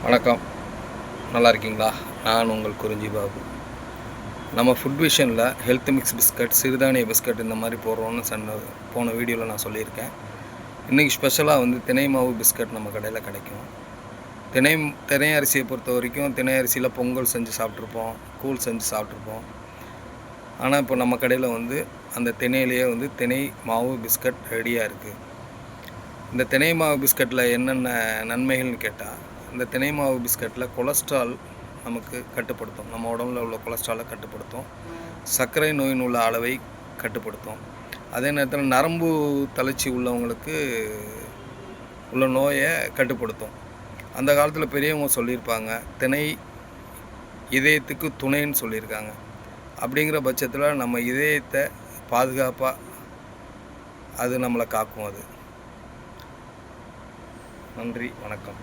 வணக்கம். நல்லா இருக்கீங்களா? நான் உங்கள் குறிஞ்சி பாபு. நம்ம ஃபுட் விஷனில் ஹெல்த் மிக்ஸ் பிஸ்கட், சிறுதானிய பிஸ்கட் இந்த மாதிரி போடுறோன்னு போன வீடியோவில் நான் சொல்லியிருக்கேன். இன்றைக்கி ஸ்பெஷலாக திணை மாவு பிஸ்கட் நம்ம கடையில் கிடைக்கும். திணை அரிசியை பொறுத்த வரைக்கும் திணை அரிசியில் பொங்கல் செஞ்சு சாப்பிட்ருப்போம், கூழ் செஞ்சு சாப்பிட்ருப்போம். ஆனால் இப்போ நம்ம கடையில் அந்த திணையிலேயே திணை மாவு பிஸ்கட் ரெடியாக இருக்குது. இந்த திணை மாவு பிஸ்கட்டில் என்னென்ன நன்மைகள்னு கேட்டால், இந்த திணை மாவு பிஸ்கட்டில் கொலஸ்ட்ரால் நமக்கு கட்டுப்படுத்தும், நம்ம உடம்புல உள்ள கொலஸ்ட்ராலை கட்டுப்படுத்தும், சர்க்கரை நோயின் உள்ள அளவை கட்டுப்படுத்தும். அதே நேரத்தில் நரம்பு தளர்ச்சி உள்ளவங்களுக்கு உள்ள நோயை கட்டுப்படுத்தும். அந்த காலத்தில் பெரியவங்க சொல்லியிருப்பாங்க, திணை இதயத்துக்கு துணைன்னு சொல்லியிருக்காங்க. அப்படிங்கிற பட்சத்தில் நம்ம இதயத்தை பாதுகாப்பாக அது நம்மளை காக்கும். அது நன்றி, வணக்கம்.